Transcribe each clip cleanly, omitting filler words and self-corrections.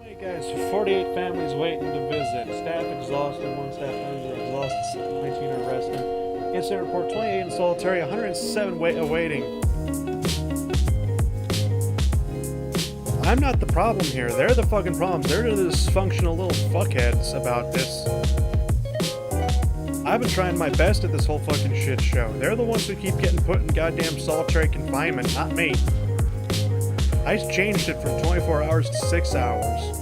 Hey guys, 48 families waiting to visit. Staff exhausted, one staff member exhausted, 19 are resting. Incident report 28 in solitary, 107 awaiting. I'm not the problem here. They're the fucking problems. They're the dysfunctional little fuckheads about this. I've been trying my best at this whole fucking shit show. They're the ones who keep getting put in goddamn solitary confinement, not me. I changed it from 24 hours to 6 hours.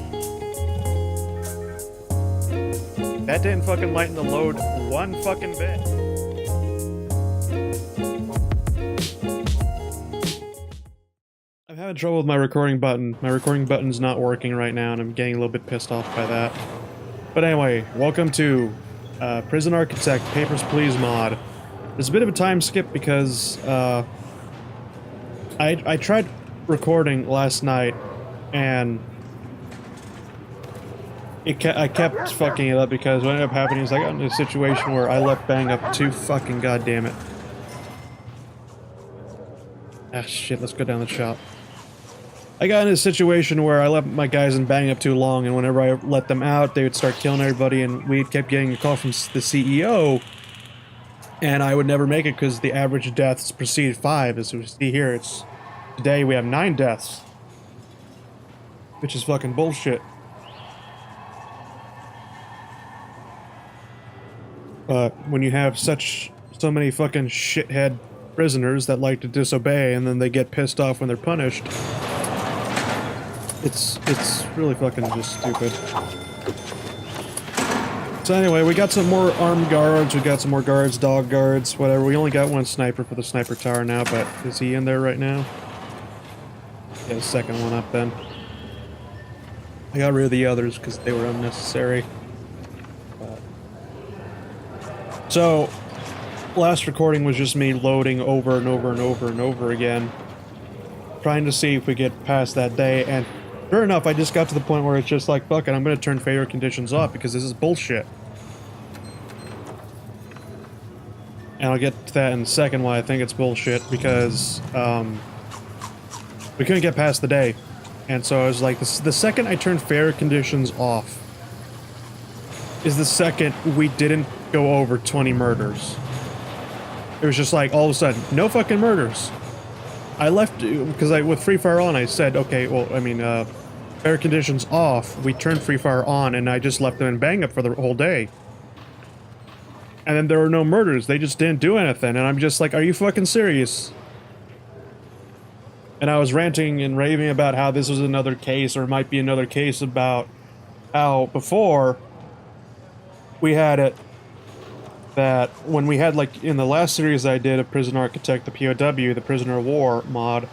That didn't fucking lighten the load one fucking bit. I'm having trouble with my recording button. My recording button's not working right now, and I'm getting a little bit pissed off by that. But anyway, welcome to Prison Architect Papers, Please mod. There's a bit of a time skip because I tried recording last night, and I kept fucking it up because what ended up happening is I got into a situation where I left Bang up too fucking goddamn it. Ah shit, let's go down the shop. I got in a situation where I left my guys in Bang up too long, and whenever I let them out, they would start killing everybody, and we kept getting a call from the CEO, and I would never make it because the average deaths preceded 5. As we see here, today we have 9 deaths. Which is fucking bullshit. But when you have so many fucking shithead prisoners that like to disobey and then they get pissed off when they're punished, it's really fucking just stupid. So anyway, we got some more armed guards, we got some more guards, dog guards, whatever. We only got one sniper for the sniper tower now, but is he in there right now? Get a second one up then. I got rid of the others because they were unnecessary. So, last recording was just me loading over and over and over and over again, trying to see if we get past that day, and sure enough, I just got to the point where it's just like, fuck it, I'm gonna turn failure conditions off because this is bullshit. And I'll get to that in a second why I think it's bullshit, because we couldn't get past the day. And so I was like, the second I turned failure conditions off is the second we didn't go over 20 murders. It was just like, all of a sudden, no fucking murders. I left, because with Free Fire on, I said, okay, well, I mean, fair conditions off, we turned Free Fire on, and I just left them in Bang Up for the whole day. And then there were no murders, they just didn't do anything, and I'm just like, are you fucking serious? And I was ranting and raving about how this was another case, or it might be another case about how before we had it that when we had, like, in the last series I did of Prison Architect, the POW, the Prisoner of War mod,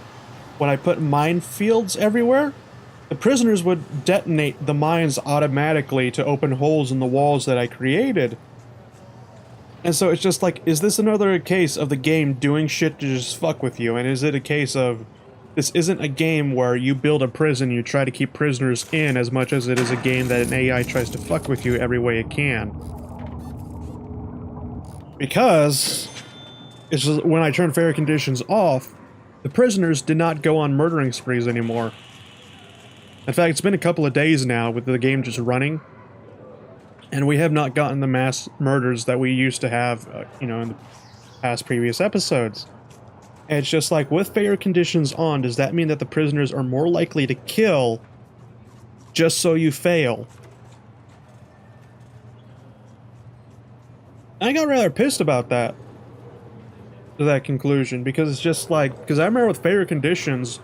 when I put minefields everywhere, the prisoners would detonate the mines automatically to open holes in the walls that I created. And so it's just like, is this another case of the game doing shit to just fuck with you? And is it a case of, this isn't a game where you build a prison, you try to keep prisoners in, as much as it is a game that an AI tries to fuck with you every way it can? Because it's just, when I turned fair conditions off, the prisoners did not go on murdering sprees anymore. In fact, it's been a couple of days now with the game just running, and we have not gotten the mass murders that we used to have, you know, in the past previous episodes. And it's just like, with fair conditions on, does that mean that the prisoners are more likely to kill just so you fail? I got rather pissed about that, to that conclusion, because it's just like, because I remember with fair conditions,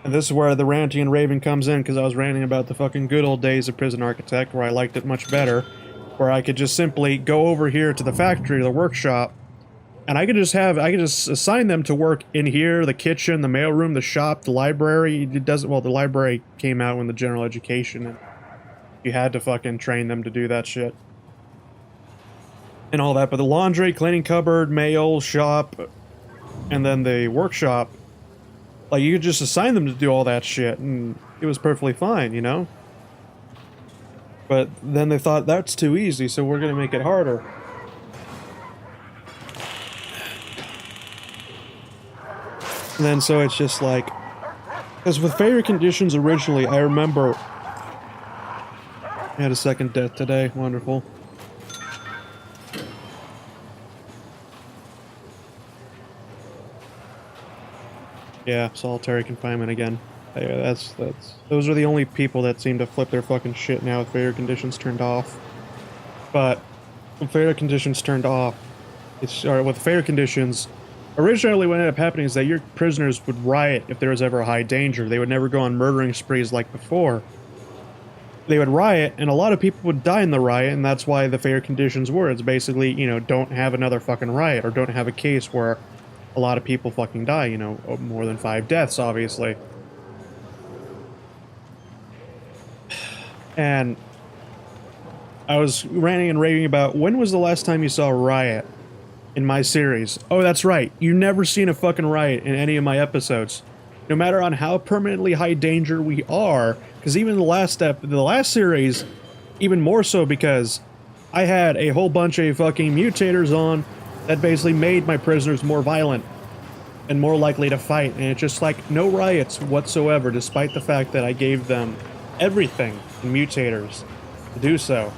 and this is where the ranting and raving comes in, because I was ranting about the fucking good old days of Prison Architect, where I liked it much better, where I could just simply go over here to the factory, the workshop, and I could just assign them to work in here, the kitchen, the mailroom, the shop, the library. It doesn't, well, the library came out when the general education, and you had to fucking train them to do that shit. And all that, but the laundry, cleaning cupboard, mail, shop, and then the workshop, like, you could just assign them to do all that shit, and it was perfectly fine, you know? But then they thought, that's too easy, so we're gonna make it harder. And then so it's just like, because with failure conditions originally, I remember I had a second death today. Wonderful. Yeah, solitary confinement again. Yeah, those are the only people that seem to flip their fucking shit now with failure conditions turned off. But with failure conditions turned off, or with failure conditions, originally what ended up happening is that your prisoners would riot if there was ever a high danger. They would never go on murdering sprees like before. They would riot, and a lot of people would die in the riot, and that's why the fair conditions were. It's basically, you know, don't have another fucking riot, or don't have a case where a lot of people fucking die, you know, more than 5 deaths, obviously. And I was ranting and raving about, when was the last time you saw a riot in my series? Oh, that's right, you've never seen a fucking riot in any of my episodes. No matter on how permanently high danger we are, because even the last series, even more so because I had a whole bunch of fucking mutators on that basically made my prisoners more violent and more likely to fight, and it's just like no riots whatsoever, despite the fact that I gave them everything in mutators to do so.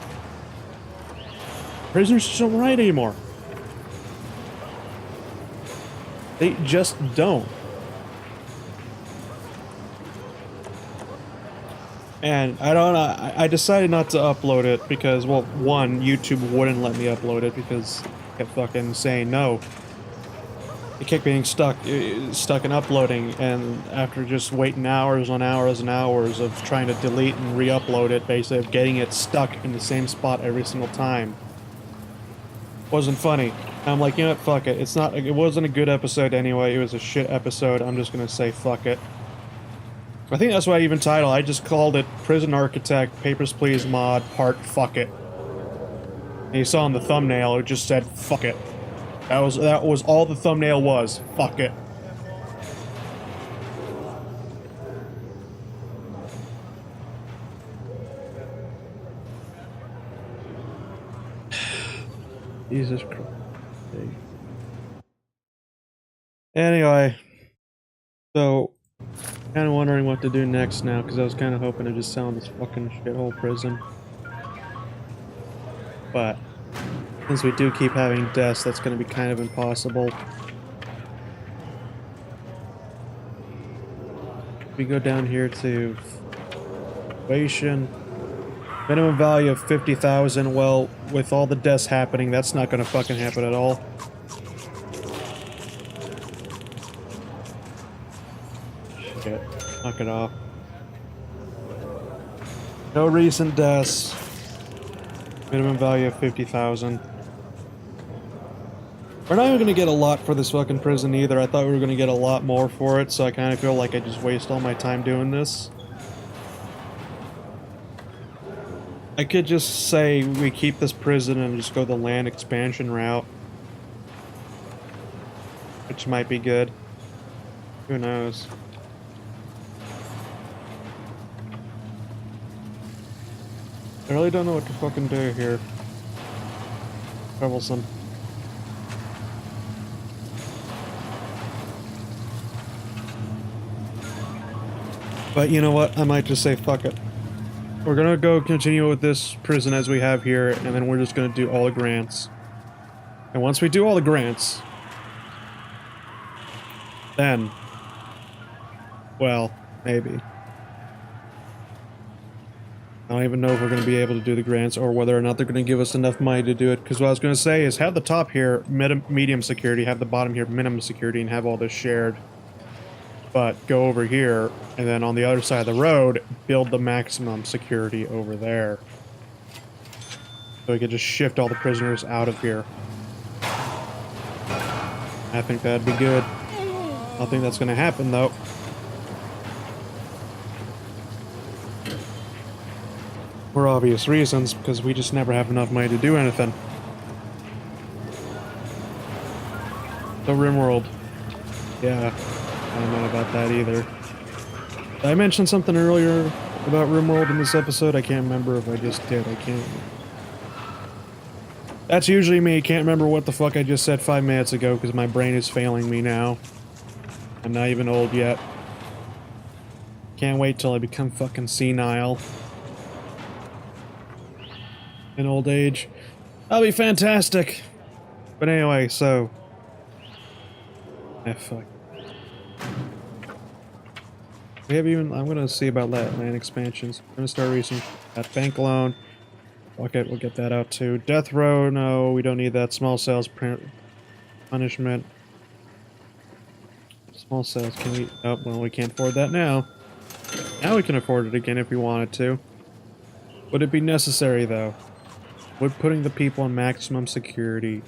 Prisoners just don't riot anymore. They just don't. And I don't know, I decided not to upload it because, well, one, YouTube wouldn't let me upload it because it kept fucking saying no. It kept being stuck in uploading, and after just waiting hours on hours and hours of trying to delete and re-upload it, basically of getting it stuck in the same spot every single time. Wasn't funny. I'm like, you know what, fuck it. It wasn't a good episode anyway, it was a shit episode, I'm just gonna say fuck it. I think that's why I even titled. I just called it Prison Architect Papers, Please Mod Part Fuck It. And you saw in the thumbnail, it just said fuck it. That was all the thumbnail was. Fuck it. Jesus Christ. Anyway, so kind of wondering what to do next now, because I was kind of hoping to just sell this fucking shithole prison. But since we do keep having deaths, that's going to be kind of impossible. We go down here to valuation. Minimum value of 50,000. Well, with all the deaths happening, that's not going to fucking happen at all. Shit. Knock it off. No recent deaths. Minimum value of 50,000. We're not even going to get a lot for this fucking prison either. I thought we were going to get a lot more for it, so I kind of feel like I just waste all my time doing this. I could just say we keep this prison and just go the land expansion route. Which might be good. Who knows? I really don't know what to fucking do here. Troublesome. But you know what? I might just say fuck it. We're gonna go continue with this prison as we have here, and then we're just gonna do all the grants. And once we do all the grants, then, well, maybe. I don't even know if we're going to be able to do the grants or whether or not they're going to give us enough money to do it. Because what I was going to say is have the top here medium security, have the bottom here minimum security, and have all this shared. But go over here, and then on the other side of the road, build the maximum security over there. So we could just shift all the prisoners out of here. I think that'd be good. I don't think that's going to happen, though. For obvious reasons, because we just never have enough money to do anything. The RimWorld. Yeah, I don't know about that either. Did I mention something earlier about RimWorld in this episode? I can't remember if I just did. I can't. That's usually me. Can't remember what the fuck I just said 5 minutes ago because my brain is failing me now. I'm not even old yet. Can't wait till I become fucking senile. in old age. That'll be fantastic. But anyway, so... fuck. We have even... I'm gonna see about land expansions. I'm gonna start researching that bank loan. Okay, we'll get that out too. Death row, no, we don't need that. Small cells punishment. Small cells, can we... Oh, well, we can't afford that now. Now we can afford it again if we wanted to. Would it be necessary, though? Would putting the people in maximum security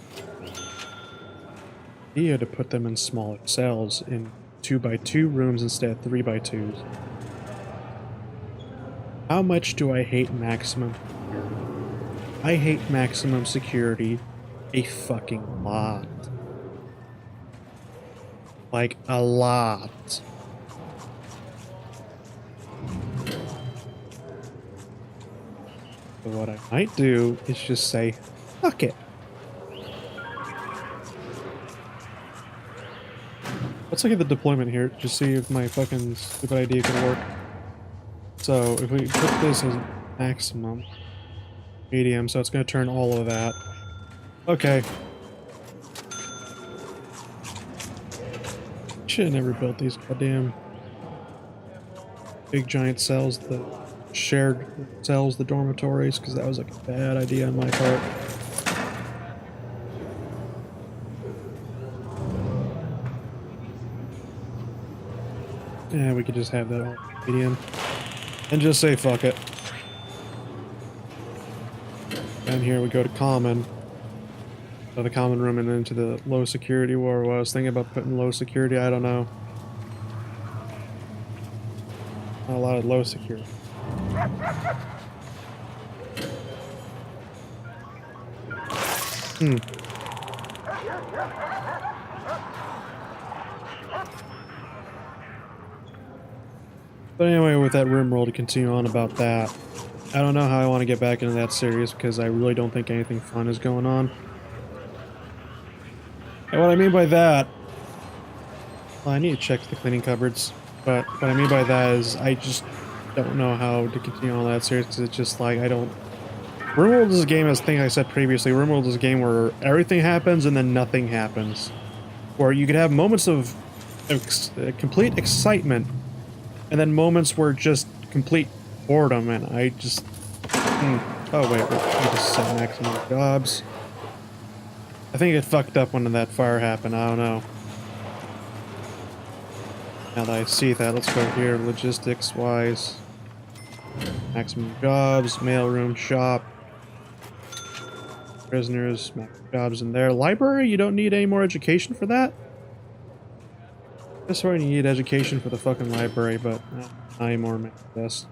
be to put them in smaller cells in 2x2 rooms instead of 3x2s? How much do I hate maximum security? I hate maximum security a fucking lot. Like, a lot. So what I might do is just say, fuck it. Let's look at the deployment here, just see if my fucking stupid idea can work. So, if we put this as maximum, medium, so it's going to turn all of that. Okay. Should have never built these goddamn big giant cells, the shared cells, the dormitories, because that was like a bad idea on my part. Yeah, we could just have that all medium and just say fuck it. And here we go to common. So the common room and then to the low security where I was thinking about putting low security, I don't know. Not a lot of low security. But anyway, with that RimWorld, to continue on about that, I don't know how I want to get back into that series because I really don't think anything fun is going on. And what I mean by that, well, I need to check the cleaning cupboards, but what I mean by that is I just don't know how to continue on that series because it's just like I don't... RimWorld is a game, as I think I said previously, RimWorld is a game where everything happens and then nothing happens. Where you could have moments of complete excitement and then moments where just complete boredom, and I just... Oh wait, we just set maximum jobs. I think it fucked up when that fire happened, I don't know. Now that I see that, let's go here, logistics-wise. Maximum jobs, mailroom, shop. Prisoners, maximum jobs in there. Library, you don't need any more education for that? That's why you need education for the fucking library, but not anymore, man. This.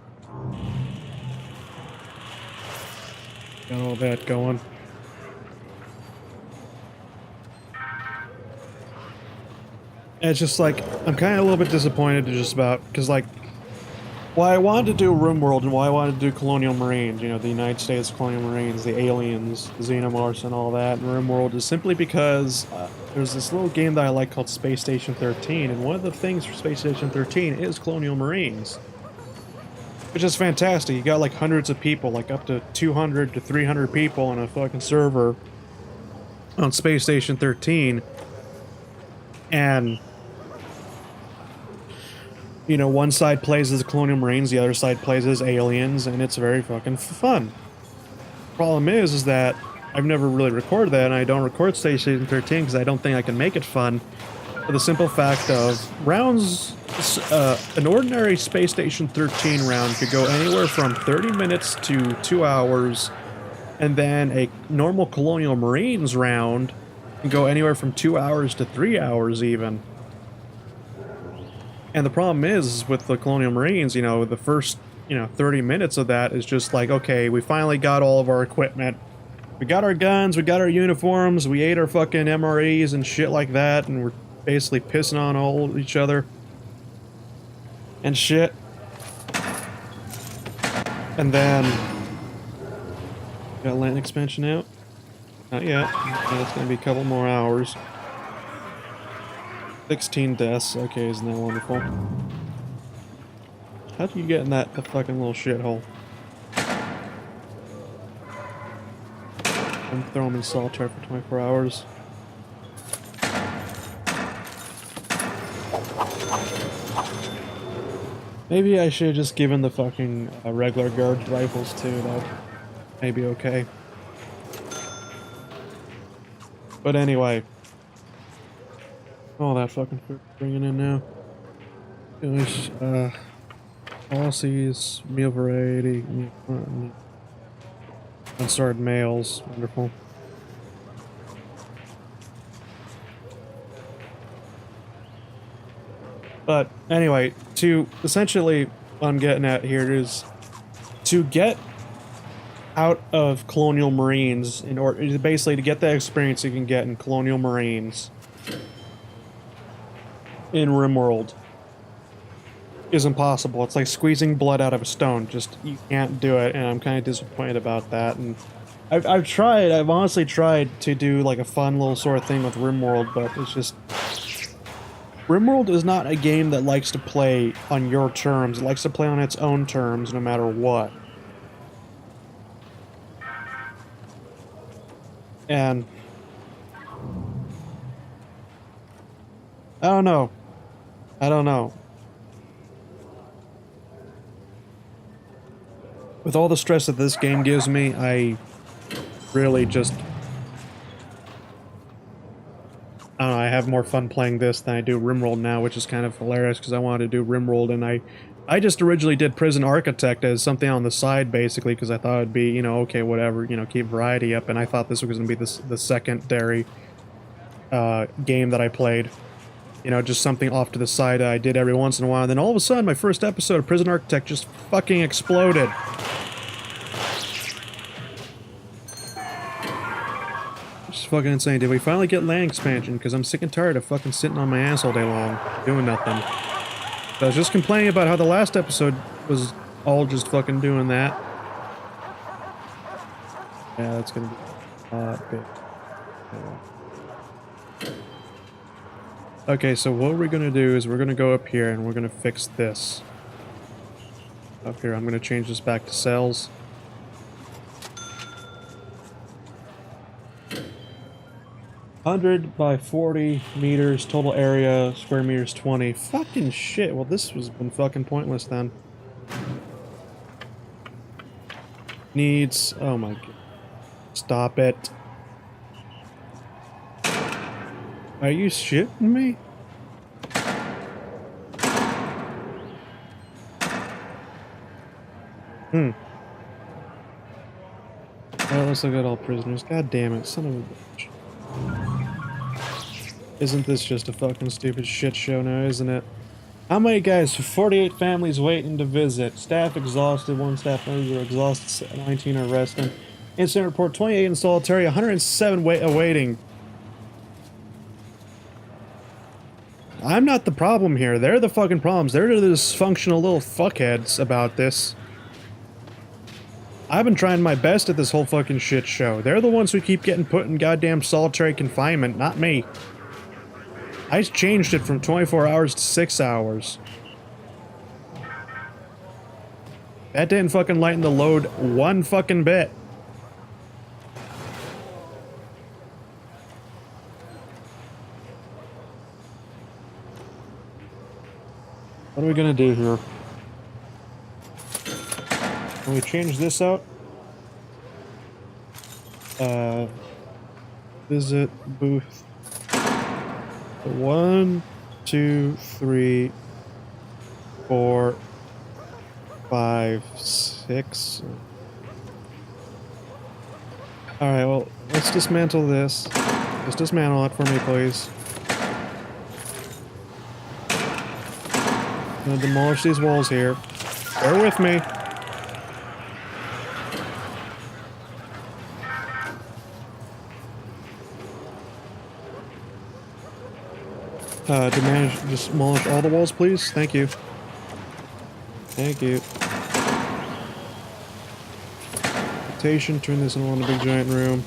Got all that going. And it's just like, I'm kind of a little bit disappointed just about, because like, why I wanted to do RimWorld and why I wanted to do Colonial Marines, you know, the United States Colonial Marines, the aliens, the Xenomorphs and all that, and RimWorld is simply because there's this little game that I like called Space Station 13, and one of the things for Space Station 13 is Colonial Marines. Which is fantastic. You got like hundreds of people, like up to 200 to 300 people on a fucking server on Space Station 13. And, you know, one side plays as Colonial Marines, the other side plays as aliens, and it's very fucking fun. Problem is that I've never really recorded that, and I don't record Space Station 13 because I don't think I can make it fun. For the simple fact of rounds, an ordinary Space Station 13 round could go anywhere from 30 minutes to 2 hours, and then a normal Colonial Marines round can go anywhere from 2 hours to 3 hours even. And the problem is with the Colonial Marines, you know, the first, 30 minutes of that is just like, okay, we finally got all of our equipment. We got our guns, we got our uniforms, we ate our fucking MREs and shit like that, and we're basically pissing on all each other and shit. And then got land expansion out? Not yet. It's gonna be a couple more hours. 16 deaths. Okay, isn't that wonderful? How do you get in that fucking little shithole? and throw them in solitary for 24 hours. Maybe I should have just given the fucking regular guard rifles too, though. Maybe okay. But anyway. All that fucking food bringing in now. English, policies, meal variety, unstarred males. Wonderful. But anyway, to essentially what I'm getting at here is to get out of Colonial Marines in order basically to get the experience you can get in Colonial Marines in RimWorld is impossible. It's like squeezing blood out of a stone. Just you can't do it, and I'm kind of disappointed about that. And I've honestly tried to do like a fun little sort of thing with RimWorld, but it's just RimWorld is not a game that likes to play on your terms. It likes to play on its own terms, no matter what. And I don't know. With all the stress that this game gives me, I really just... I don't know, I have more fun playing this than I do RimWorld now, which is kind of hilarious because I wanted to do RimWorld, and I just originally did Prison Architect as something on the side, basically, because I thought it'd be, you know, okay, whatever, you know, keep variety up, and I thought this was going to be the secondary game that I played. You know, just something off to the side I did every once in a while, and then all of a sudden, my first episode of Prison Architect just fucking exploded. Just fucking insane. Did we finally get land expansion? Because I'm sick and tired of fucking sitting on my ass all day long, doing nothing. I was just complaining about how the last episode was all just fucking doing that. Yeah, that's gonna be a bit. Okay, so what we're gonna do is we're gonna go up here and we're gonna fix this. Up here, I'm gonna change this back to cells. by 40 meters, total area, square meters 20. Fucking shit, well this has been fucking pointless then. Needs, oh my god. Stop it. Are you shitting me? Well, let's look at all prisoners. God damn it, son of a bitch. Isn't this just a fucking stupid shit show now, isn't it? How many guys? 48 families waiting to visit. Staff exhausted. 1 staff member exhausted. 19 are resting. Incident report 28 in solitary. 107 awaiting. I'm not the problem here. They're the fucking problems. They're the dysfunctional little fuckheads about this. I've been trying my best at this whole fucking shit show. They're the ones who keep getting put in goddamn solitary confinement, not me. I changed it from 24 hours to 6 hours. That didn't fucking lighten the load one fucking bit. What are we gonna do here? Can we change this out? Visit booth. 1, 2, 3, 4, 5, 6. Alright, well, let's dismantle this. Just dismantle it for me, please. I'm gonna demolish these walls here. Bear with me. Demolish all the walls, please. Thank you. Thank you. Rotation, turn this into one big giant room.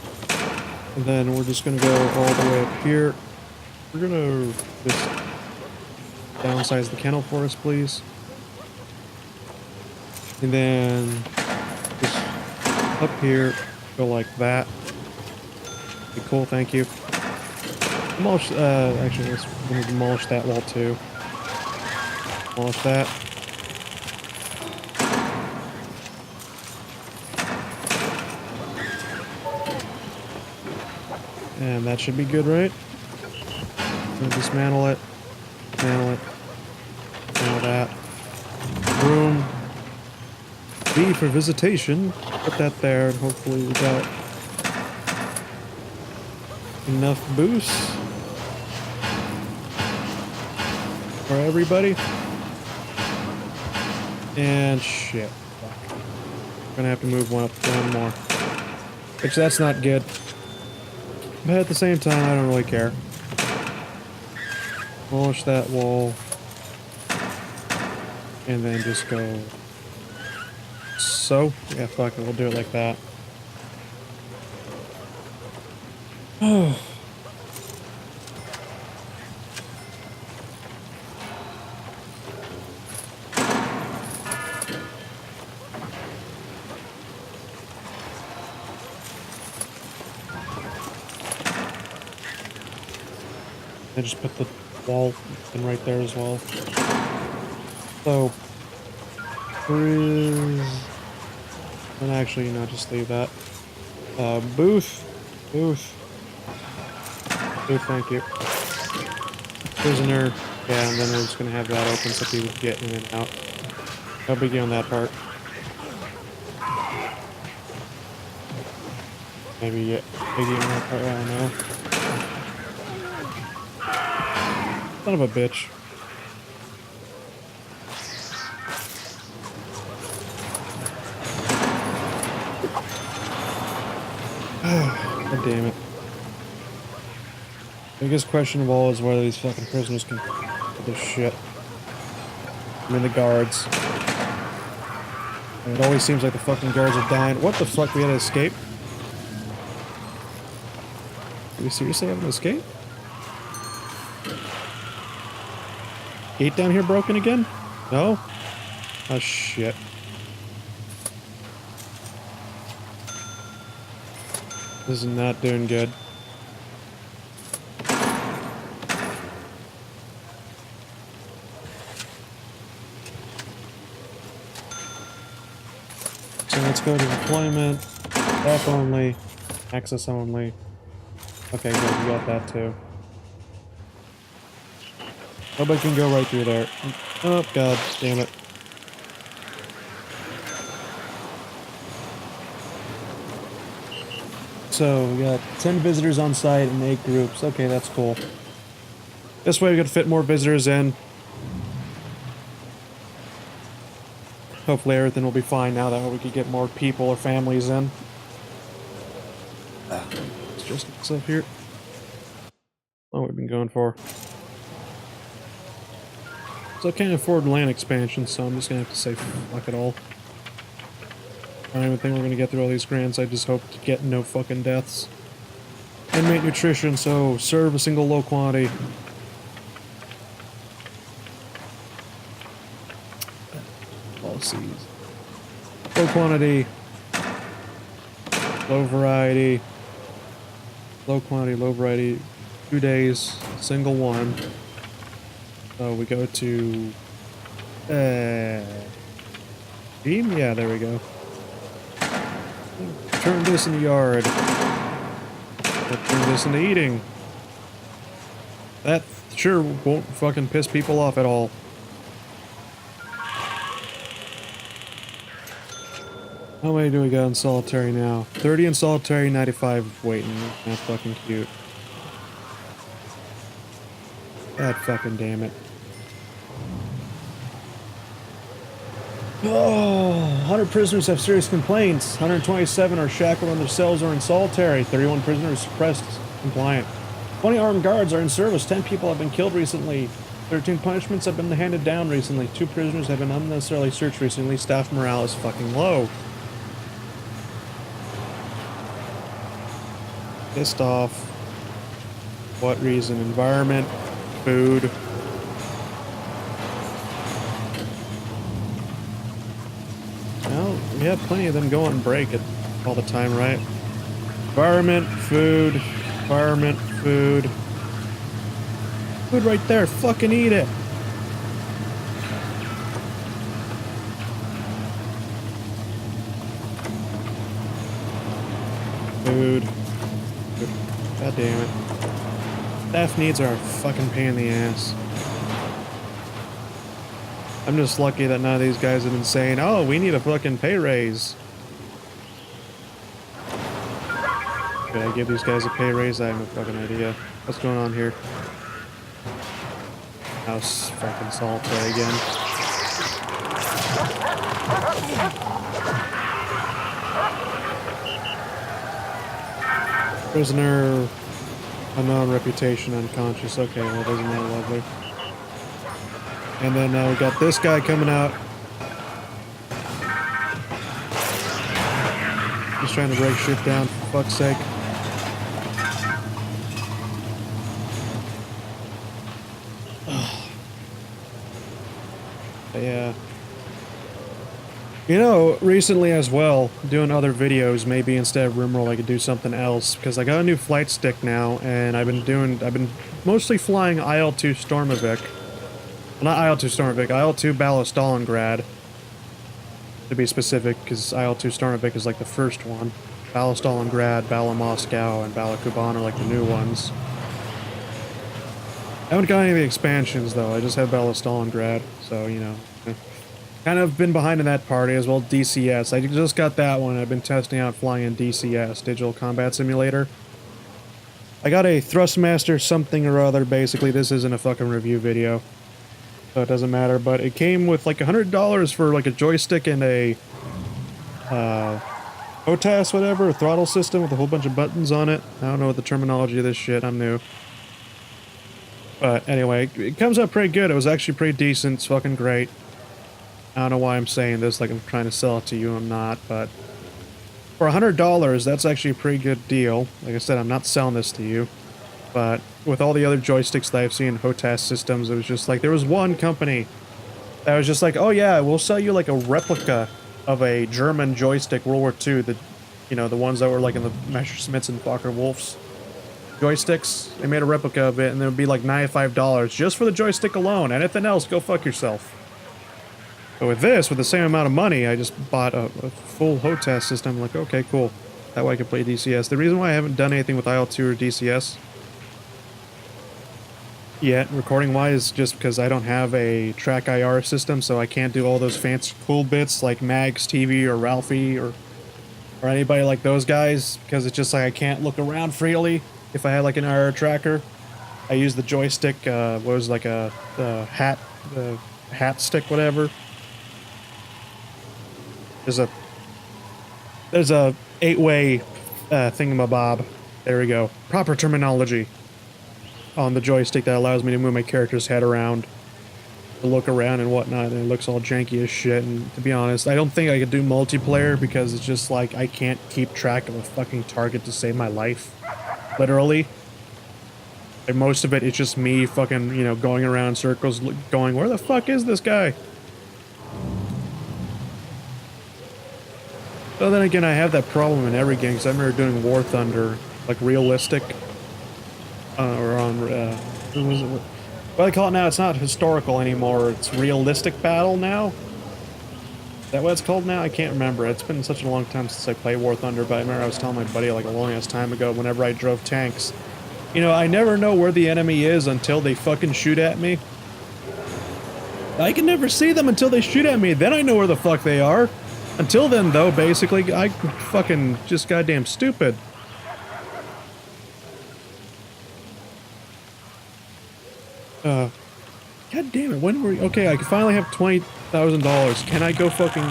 And then we're just gonna go all the way up here. We're gonna just downsize the kennel for us, please. And then just up here, go like that. Okay, cool, thank you. Demolish, actually, let's gonna demolish that wall too. Demolish that. And that should be good, right? Dismantle it. Dismantle it. Dismantle that. Room B for visitation. Put that there, and hopefully we got enough boost for everybody. And shit. Gonna have to move one more. Which that's not good. But at the same time, I don't really care. Demolish that wall. And then just go. So, yeah, fuck it, we'll do it like that. Oh. I just put the wall in right there as well. So, and actually, no, just leave that. Booth, thank you. Prisoner, yeah, and then we're just gonna have that open so people can get in and out. No biggie on that part. Maybe get biggie on that part, I don't know. Son of a bitch. God damn it. Biggest question of all is whether these fucking prisoners can do this shit. I mean, the guards. And it always seems like the fucking guards are dying. What the fuck? We had to escape? Did we seriously have to escape? Gate down here broken again? No? Oh shit. This is not doing good. So let's go to deployment, F only, access only. Okay, good, we got that too. Nobody can go right through there. Oh, god damn it. So, we got 10 visitors on site and 8 groups. Okay, that's cool. This way we can fit more visitors in. Hopefully everything will be fine now that we can get more people or families in. Let's just get this up here. How long have we been going for? So I can't afford land expansion, so I'm just gonna have to say fuck it all. I don't even think we're gonna get through all these grants. I just hope to get no fucking deaths. Inmate nutrition, so serve a single low quantity. Policies. Low quantity. Low variety. Low quantity, low variety. 2 days, single one. So we go to Beam? Yeah, there we go. Turn this in the yard. Turn this into eating. That sure won't fucking piss people off at all. How many do we got in solitary now? 30 in solitary, 95 waiting. That's fucking cute. God fucking damn it. Oh, 100 prisoners have serious complaints. 127 are shackled on their cells or in solitary. 31 prisoners suppressed compliant. 20 armed guards are in service. 10 people have been killed recently. 13 punishments have been handed down recently. 2 prisoners have been unnecessarily searched recently. Staff morale is fucking low. Pissed off. What reason? Environment, food. Well, we have plenty of them go on break all the time, right? Environment, food, Environment, food. Food right there, fucking eat it. Food. God damn it. Staff needs are a fucking pain in the ass. I'm just lucky that none of these guys have been saying, oh, we need a fucking pay raise. Should I give these guys a pay raise? I have no fucking idea. What's going on here? House fucking salt again. Prisoner, unknown reputation, unconscious. Okay, well, isn't that lovely? And then we got this guy coming out. He's trying to break shit down, for fuck's sake. Yeah. You know, recently as well, doing other videos, maybe instead of Rimroll I could do something else, because I got a new flight stick now, and I've been mostly flying IL-2 Stormovik. Well, not IL-2 Stormovik, IL-2 Bala Stalingrad, to be specific, because IL-2 Stormovik is like the first one. Bala Stalingrad, Bala Moscow, and Bala Kuban are like the new ones. I haven't got any of the expansions, though. I just have Bala Stalingrad, so, you know. Kind of been behind in that party, as well as DCS. I just got that one. I've been testing out flying in DCS, Digital Combat Simulator. I got a Thrustmaster something or other, basically. This isn't a fucking review video, so it doesn't matter. But it came with like $100 for like a joystick and a OTAS, whatever, a throttle system with a whole bunch of buttons on it. I don't know what the terminology of this shit. I'm new. But anyway, it comes out pretty good. It was actually pretty decent. It's fucking great. I don't know why I'm saying this like I'm trying to sell it to you. I'm not, but for $100, that's actually a pretty good deal. Like I said, I'm not selling this to you. But with all the other joysticks that I've seen in HOTAS systems, it was just like, there was one company that was just like, oh yeah, we'll sell you like a replica of a German joystick, World War II, the, you know, the ones that were like in the Messerschmitts and Fokker-Wolfs joysticks. They made a replica of it, and it would be like $95 just for the joystick alone. Anything else, go fuck yourself. But with this, with the same amount of money, I just bought a full HOTAS system. Like, okay, cool. That way I can play DCS. The reason why I haven't done anything with IL-2 or DCS yet, recording-wise, is just because I don't have a track IR system, so I can't do all those fancy cool bits like Mags TV or Ralphie or anybody like those guys, because it's just like I can't look around freely. If I had like an IR tracker, I use the joystick, what was like a hat stick, whatever. There's a 8-way thingamabob. There we go. Proper terminology on the joystick that allows me to move my character's head around, to look around and whatnot, and it looks all janky as shit. And to be honest, I don't think I could do multiplayer because it's just like I can't keep track of a fucking target to save my life. Literally. And most of it, it's just me fucking, you know, going around in circles, going, where the fuck is this guy? So then again, I have that problem in every game, because I remember doing War Thunder, like realistic, or on, what was it? What do they call it now? It's not historical anymore, it's realistic battle now? Is that what it's called now? I can't remember. It's been such a long time since I played War Thunder, but I remember I was telling my buddy like a long ass time ago, whenever I drove tanks, you know, I never know where the enemy is until they fucking shoot at me. I can never see them until they shoot at me, then I know where the fuck they are. Until then, though, basically, I fucking just goddamn stupid. God damn it, when were we... Okay, I can finally have $20,000. Can I go fucking...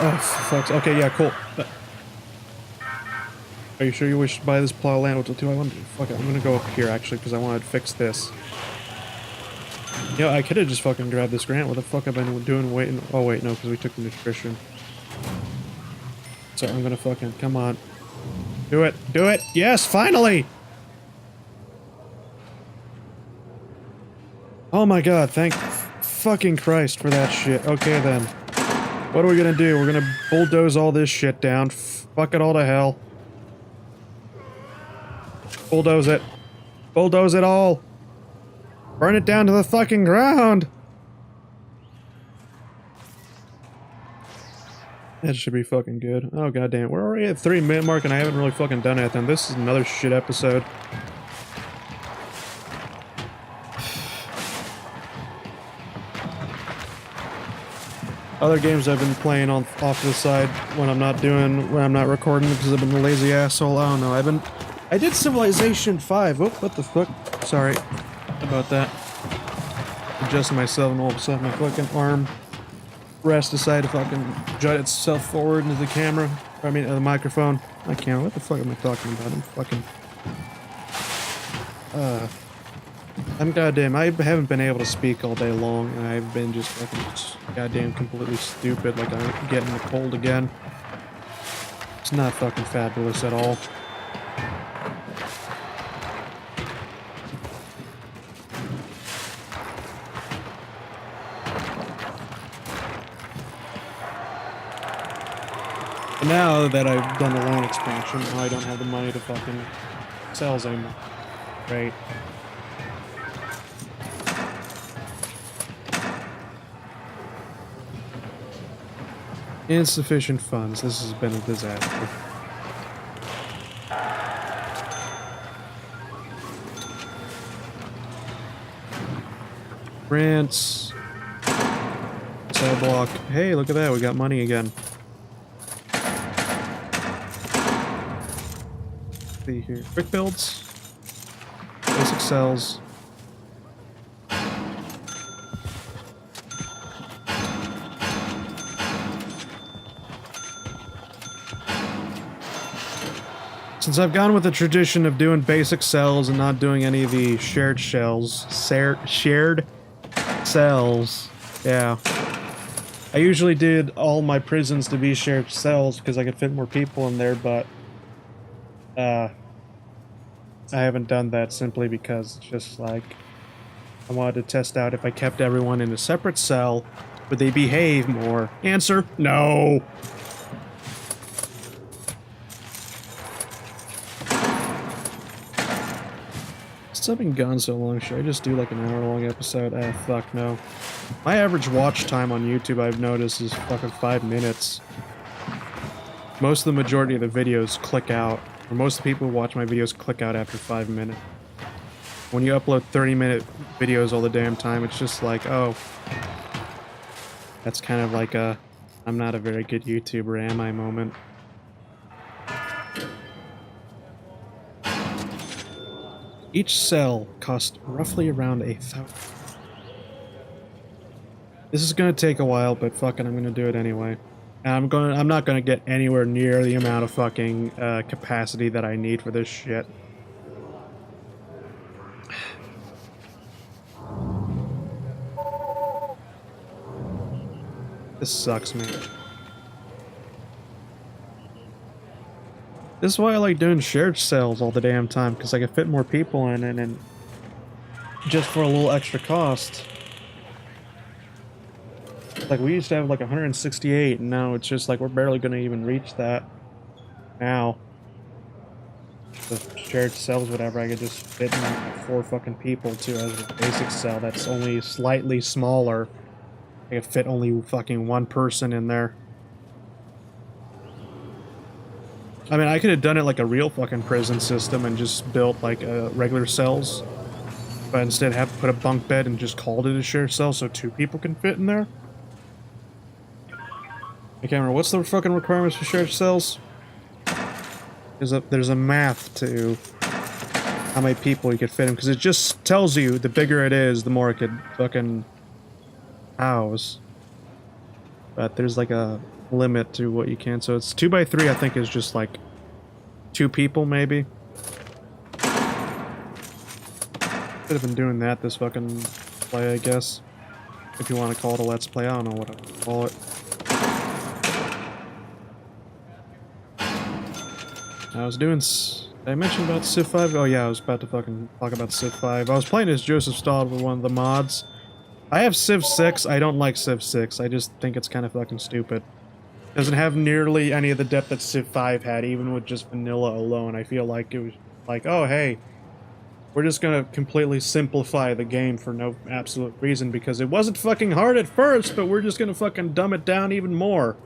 Oh, fuck. Okay, yeah, cool. Are you sure you wish to buy this plot of land? What do I want to do? Fuck it, I'm gonna go up here, actually, because I want to fix this. Yeah, I could have just fucking grabbed this grant. What the fuck have I been doing waiting? Oh, wait, no, because we took the nutrition. So I'm gonna fucking... Come on. Do it! Do it! Yes, finally! Oh my god, thank fucking Christ for that shit. Okay then. What are we gonna do? We're gonna bulldoze all this shit down. Fuck it all to hell. Bulldoze it. Bulldoze it all. Burn it down to the fucking ground. That should be fucking good. Oh goddamn, we're already at 3-minute mark and I haven't really fucking done anything. This is another shit episode. Other games I've been playing on off to the side when I'm not recording because I've been a lazy asshole. I don't know. I did Civilization 5. Oh, what the fuck? Sorry about that. Adjusting myself and all of a sudden my fucking arm rest decided to fucking jut itself forward into the camera. I mean, the microphone. My camera. What the fuck am I talking about? I'm fucking. I'm goddamn. I haven't been able to speak all day long, and I've been just fucking goddamn completely stupid. Like I'm getting the cold again. It's not fucking fabulous at all. But now that I've done the land expansion, now I don't have the money to fucking sell anymore. Right. Insufficient funds. This has been a disaster. Grants. Cell block. Hey, look at that. We got money again. Let's see here. Quick builds. Basic cells. Since I've gone with the tradition of doing basic cells and not doing any of the shared shells, shared cells, yeah. I usually did all my prisons to be shared cells because I could fit more people in there, but I haven't done that simply because it's just like I wanted to test out if I kept everyone in a separate cell, would they behave more? Answer, no. I've been gone so long, should I just do like an hour-long episode? Ah, fuck no. My average watch time on YouTube, I've noticed, is fucking 5 minutes. Most of the majority of the videos click out, or most of the people who watch my videos click out after 5 minutes. When you upload 30-minute videos all the damn time, it's just like, oh. That's kind of like a, I'm not a very good YouTuber, am I moment. Each cell costs roughly around 1,000. This is gonna take a while, but fucking I'm gonna do it anyway. And I'm not gonna get anywhere near the amount of fucking capacity that I need for this shit. This sucks, man. This is why I like doing shared cells all the damn time, because I can fit more people in and just for a little extra cost. Like, we used to have like 168, and now it's just like we're barely gonna even reach that. Now. The shared cells, whatever, I could just fit in 4 fucking people too as a basic cell that's only slightly smaller. I could fit only fucking 1 person in there. I mean, I could have done it like a real fucking prison system and just built like regular cells, but instead have put a bunk bed and just called it a shared cell so 2 people can fit in there. I can't remember, what's the fucking requirements for shared cells? There's a math to how many people you could fit in, because it just tells you the bigger it is, the more it could fucking house. But there's like a limit to what you can, so it's 2 by 3. I think is just like 2 people maybe. Could have been doing that this fucking play, I guess, if you want to call it a let's play. I don't know what I would call it. I was doing did I mention about Civ 5? Oh yeah, I was about to fucking talk about Civ 5. I was playing as Joseph Stahl with one of the mods. I have Civ 6. I don't like Civ 6. I just think it's kind of fucking stupid. Doesn't have nearly any of the depth that Civ 5 had, even with just vanilla alone. I feel like it was like, oh, hey, we're just gonna completely simplify the game for no absolute reason because it wasn't fucking hard at first, but we're just gonna fucking dumb it down even more.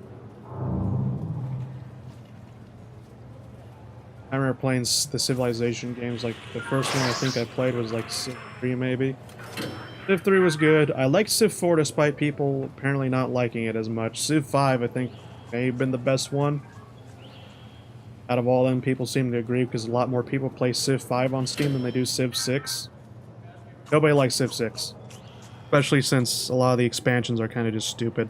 I remember playing the Civilization games, like, the first one I think I played was, like, Civ 3, maybe. Civ 3 was good. I liked Civ 4 despite people apparently not liking it as much. Civ 5, I think, may have been the best one. Out of all them, people seem to agree because a lot more people play Civ 5 on Steam than they do Civ 6. Nobody likes Civ 6. Especially since a lot of the expansions are kind of just stupid.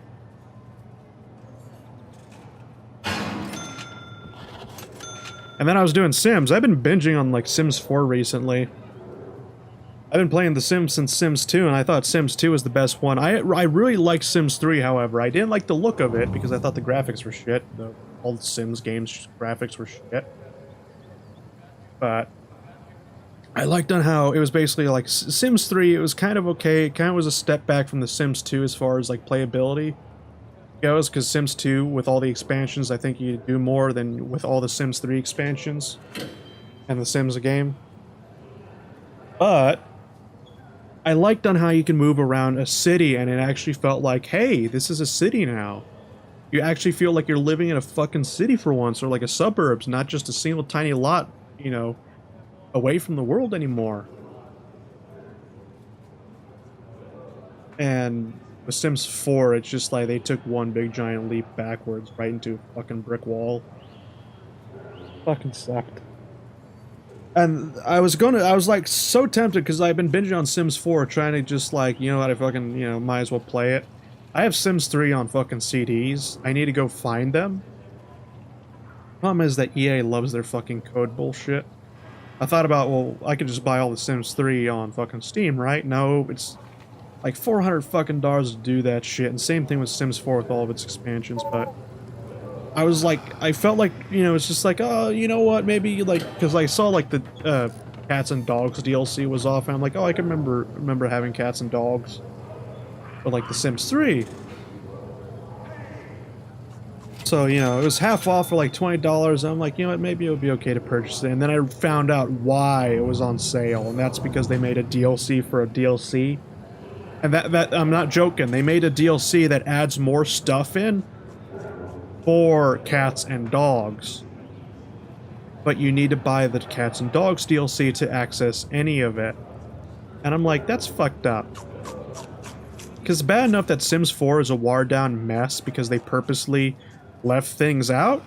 And then I was doing Sims. I've been binging on, like, Sims 4 recently. I've been playing The Sims since Sims 2, and I thought Sims 2 was the best one. I really liked Sims 3, however. I didn't like the look of it, because I thought the graphics were shit. The old Sims games graphics were shit. But I liked on how it was basically like Sims 3, it was kind of okay. It kind of was a step back from the Sims 2 as far as, like, playability goes, because Sims 2, with all the expansions, I think you do more than with all the Sims 3 expansions and the Sims game. But I liked on how you can move around a city, and it actually felt like, hey, this is a city now. You actually feel like you're living in a fucking city for once, or like a suburbs, not just a single tiny lot, you know, away from the world anymore. And with Sims 4, it's just like they took one big giant leap backwards right into a fucking brick wall. Fucking sucked. And I was like so tempted because I've been binging on Sims 4 trying to just like, you know what, I fucking, you know, might as well play it. I have Sims 3 on fucking CDs. I need to go find them. Problem is that EA loves their fucking code bullshit. I thought about, well, I could just buy all the Sims 3 on fucking Steam, right? No, it's like $400 fucking to do that shit, and same thing with Sims 4 with all of its expansions, but I was like, I felt like, you know, it's just like, oh, you know what, maybe, like, because I saw, like, the Cats and Dogs DLC was off, and I'm like, oh, I can remember having Cats and Dogs, but, like, the Sims 3. So, you know, it was half off for, like, $20, and I'm like, you know what, maybe it would be okay to purchase it, and then I found out why it was on sale, and that's because they made a DLC for a DLC. And that I'm not joking. They made a DLC that adds more stuff in for Cats and Dogs. But you need to buy the Cats and Dogs DLC to access any of it. And I'm like, that's fucked up. Because it's bad enough that Sims 4 is a watered-down mess because they purposely left things out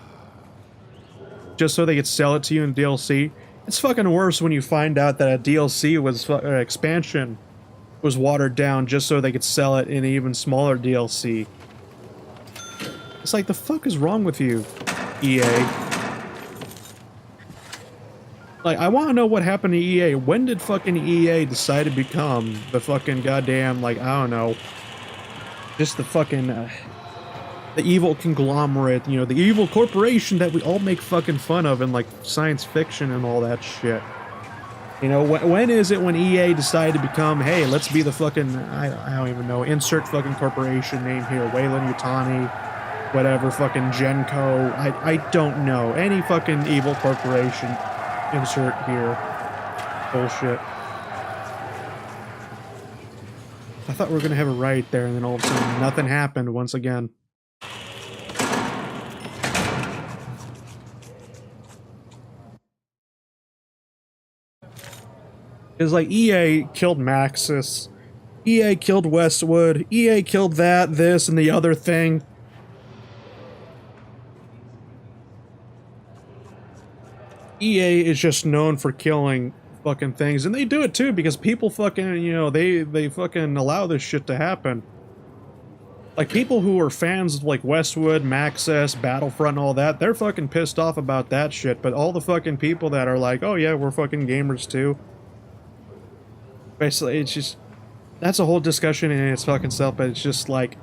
just so they could sell it to you in DLC. It's fucking worse when you find out that a DLC was expansion was watered down just so they could sell it in an even smaller DLC. It's like, the fuck is wrong with you, EA? Like, I want to know what happened to EA. When did fucking EA decide to become the fucking goddamn, like, I don't know, just the fucking, the evil conglomerate, you know, the evil corporation that we all make fucking fun of in, like, science fiction and all that shit. You know, when is it when EA decided to become, hey, let's be the fucking, I don't even know, insert fucking corporation name here, Wayland Yutani, whatever, fucking Genco, I don't know, any fucking evil corporation, insert here, bullshit. I thought we were gonna have a riot there, and then all of a sudden nothing happened once again. It's like EA killed Maxis, EA killed Westwood, EA killed that, this, and the other thing. EA is just known for killing fucking things, and they do it too because people fucking, you know, they fucking allow this shit to happen. Like, people who are fans of, like, Westwood, Maxis, Battlefront, and all that, they're fucking pissed off about that shit, but all the fucking people that are like, oh yeah, we're fucking gamers too. Basically, it's just, that's a whole discussion in its fucking self, but it's just like,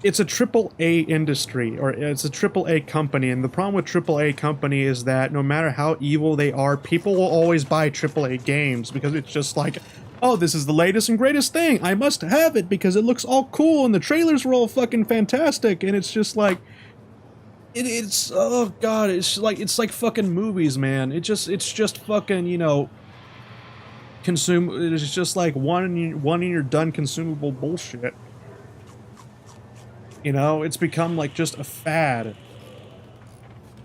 it's a AAA industry, or it's a AAA company, and the problem with AAA company is that no matter how evil they are, people will always buy AAA games, because it's just like, oh, this is the latest and greatest thing, I must have it because it looks all cool, and the trailers were all fucking fantastic, and it's just like, it's oh god, it's like fucking movies, man. It's just fucking, you know, it's just like one and you're done consumable bullshit. You know, it's become like just a fad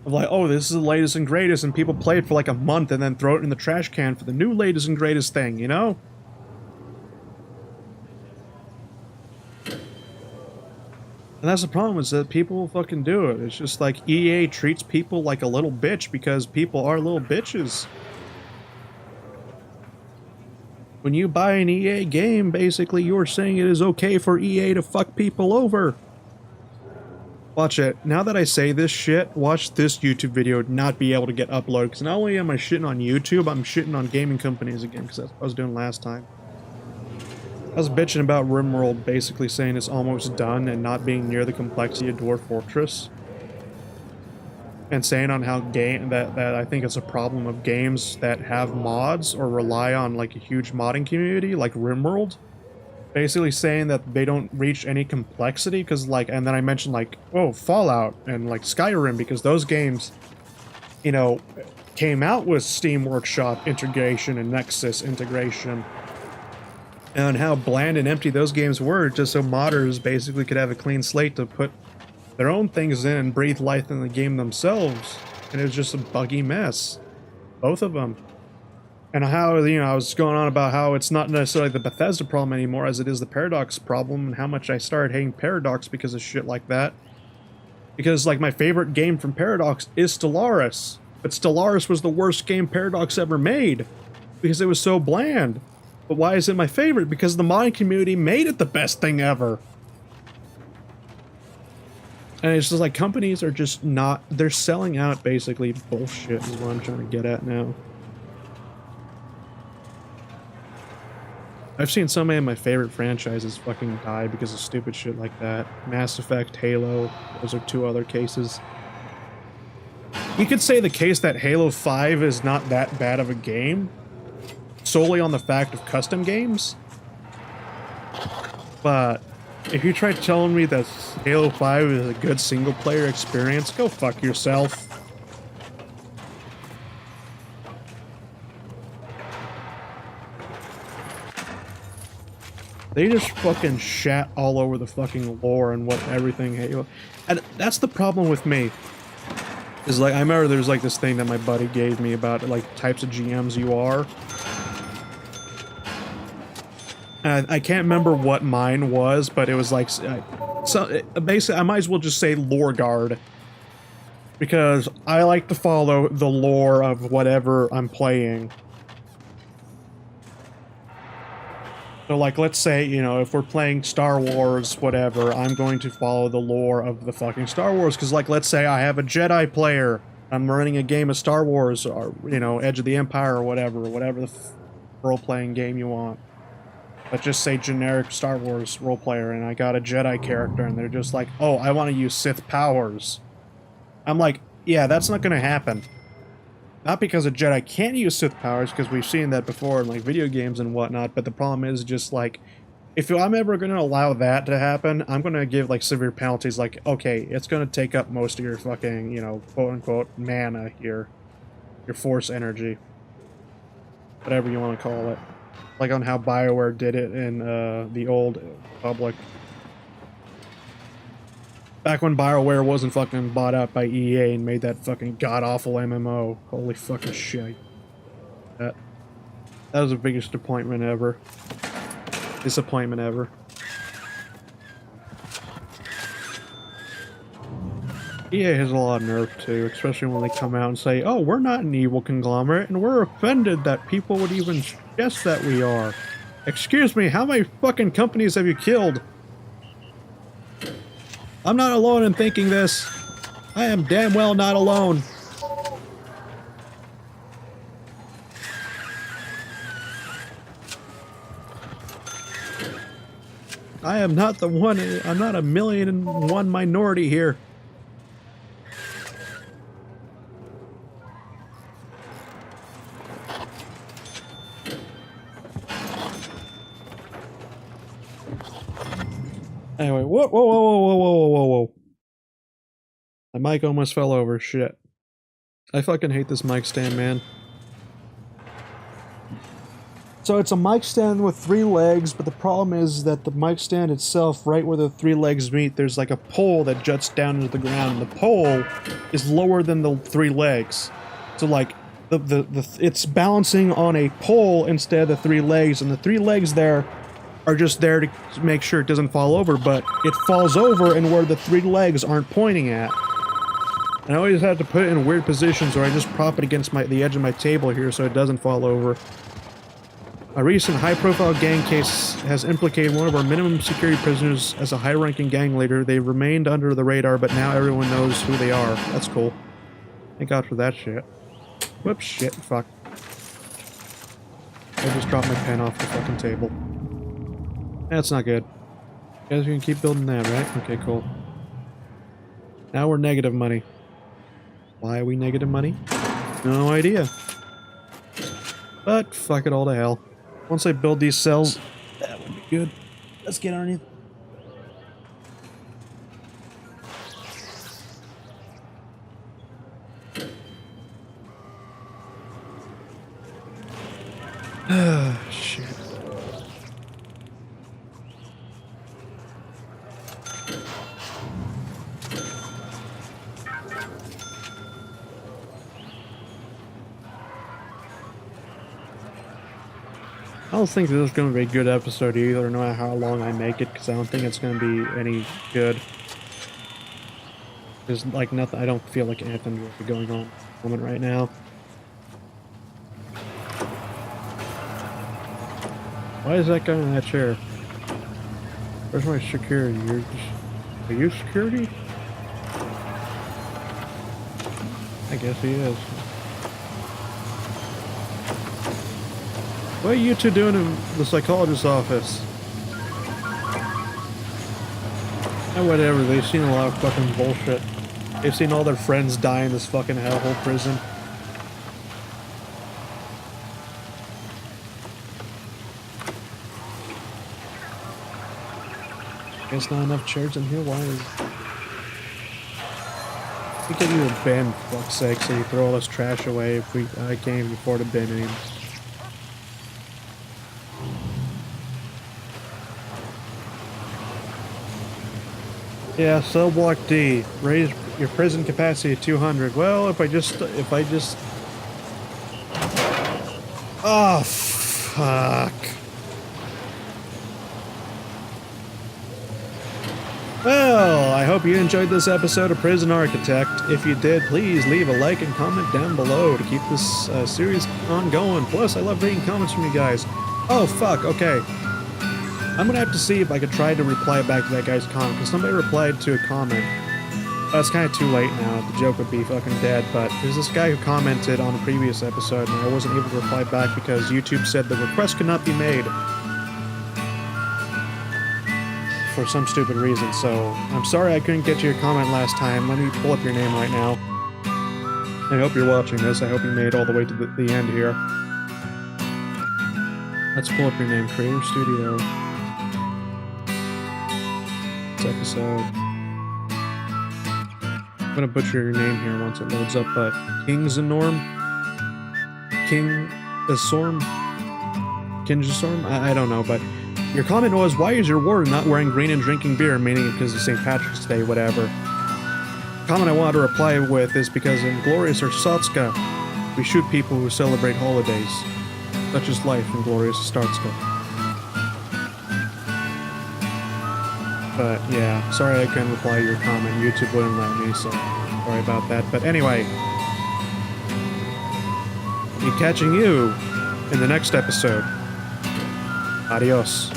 of like, oh, this is the latest and greatest, and people play it for like a month and then throw it in the trash can for the new latest and greatest thing, you know? And that's the problem, is that people fucking do it. It's just like EA treats people like a little bitch because people are little bitches. When you buy an EA game, basically you're saying it is okay for EA to fuck people over. Watch it. Now that I say this shit, watch this YouTube video not be able to get uploaded. Because not only am I shitting on YouTube, I'm shitting on gaming companies again, because that's what I was doing last time. I was bitching about RimWorld basically saying it's almost done and not being near the complexity of Dwarf Fortress. And saying on how that I think it's a problem of games that have mods or rely on like a huge modding community like RimWorld. Basically saying that they don't reach any complexity because like, and then I mentioned like, oh, Fallout and like Skyrim, because those games, you know, came out with Steam Workshop integration and Nexus integration. And how bland and empty those games were, just so modders basically could have a clean slate to put their own things in and breathe life in the game themselves. And it was just a buggy mess. Both of them. And how, you know, I was going on about how it's not necessarily the Bethesda problem anymore as it is the Paradox problem, and how much I started hating Paradox because of shit like that. Because, like, my favorite game from Paradox is Stellaris. But Stellaris was the worst game Paradox ever made. Because it was so bland. But why is it my favorite? Because the modding community made it the best thing ever. And it's just like, companies are just not, they're selling out basically bullshit is what I'm trying to get at now. I've seen so many of my favorite franchises fucking die because of stupid shit like that. Mass Effect, Halo, those are two other cases. You could say the case that Halo 5 is not that bad of a game, solely on the fact of custom games. But if you try telling me that Halo 5 is a good single-player experience, go fuck yourself. They just fucking shat all over the fucking lore and what everything Halo... And that's the problem with me. Is like, I remember there's like this thing that my buddy gave me about like types of GMs you are. And I can't remember what mine was, but it was like... so basically, I might as well just say lore guard. Because I like to follow the lore of whatever I'm playing. So, like, let's say, you know, if we're playing Star Wars, whatever, I'm going to follow the lore of the fucking Star Wars. Because, like, let's say I have a Jedi player. I'm running a game of Star Wars, or, you know, Edge of the Empire, or whatever the role-playing game you want. Let's just say generic Star Wars role-player, and I got a Jedi character, and they're just like, oh, I want to use Sith powers. I'm like, yeah, that's not going to happen. Not because a Jedi can't use Sith powers, because we've seen that before in like video games and whatnot, but the problem is just like, if I'm ever going to allow that to happen, I'm going to give like severe penalties like, okay, it's going to take up most of your fucking, you know, quote-unquote mana here. Your force energy. Whatever you want to call it. Like on how BioWare did it in the old Republic. Back when BioWare wasn't fucking bought out by EA and made that fucking god-awful MMO. Holy fucking shit. That was the biggest disappointment ever. EA has a lot of nerve too, especially when they come out and say, oh, we're not an evil conglomerate, and we're offended that people would even suggest that we are. Excuse me, how many fucking companies have you killed? I'm not alone in thinking this. I am damn well not alone. I am not the one, I'm not a 1,000,001 minority here. Anyway, whoa. My mic almost fell over. Shit. I fucking hate this mic stand, man. So it's a mic stand with 3 legs, but the problem is that the mic stand itself, right where the 3 legs meet, there's like a pole that juts down into the ground. And the pole is lower than the 3 legs. So like, it's balancing on a pole instead of the 3 legs, and the 3 legs there are just there to make sure it doesn't fall over, but it falls over and where the 3 legs aren't pointing at. And I always have to put it in weird positions, or I just prop it against the edge of my table here so it doesn't fall over. A recent high-profile gang case has implicated one of our minimum security prisoners as a high-ranking gang leader. They remained under the radar, but now everyone knows who they are. That's cool. Thank God for that shit. Whoops, shit, fuck. I just dropped my pen off the fucking table. That's not good. You guys can keep building that, right? Okay, cool. Now we're negative money. Why are we negative money? No idea. But fuck it all to hell. Once I build these cells, that would be good. Let's get underneath. Shit. I don't think this is going to be a good episode either, no matter how long I make it, because I don't think it's going to be any good. There's like nothing, I don't feel like anything will be going on at the moment right now. Why is that guy in that chair? Where's my security? Are you security? I guess he is. What are you two doing in the psychologist's office? And whatever, they've seen a lot of fucking bullshit. They've seen all their friends die in this fucking hellhole prison. Guess not enough chairs in here, why is... We get you a bin, for fuck's sake, so you throw all this trash away if I can't even afford a bin anymore. Yeah, cell block D. Raise your prison capacity to 200. Well, if I just... Oh, fuck. Well, I hope you enjoyed this episode of Prison Architect. If you did, please leave a like and comment down below to keep this series ongoing. Plus, I love reading comments from you guys. Oh, fuck, okay. I'm gonna have to see if I could try to reply back to that guy's comment, because somebody replied to a comment. It's kind of too late now, the joke would be fucking dead, but there's this guy who commented on a previous episode, and I wasn't able to reply back because YouTube said the request could not be made. For some stupid reason, so I'm sorry I couldn't get to your comment last time. Let me pull up your name right now. I hope you're watching this. I hope you made all the way to the end here. Let's pull up your name. Creator Studio. Episode. I'm gonna butcher your name here once it loads up, but Kingsanorm? Kinjasorm? I don't know, but your comment was, why is your warden not wearing green and drinking beer, meaning because of St. Patrick's Day, whatever. The comment I wanted to reply with is because in Glorious Orsotska, we shoot people who celebrate holidays, such as life in Glorious Startska. But yeah, sorry I couldn't reply to your comment. YouTube wouldn't let me, so sorry about that. But anyway, I'll be catching you in the next episode. Adios.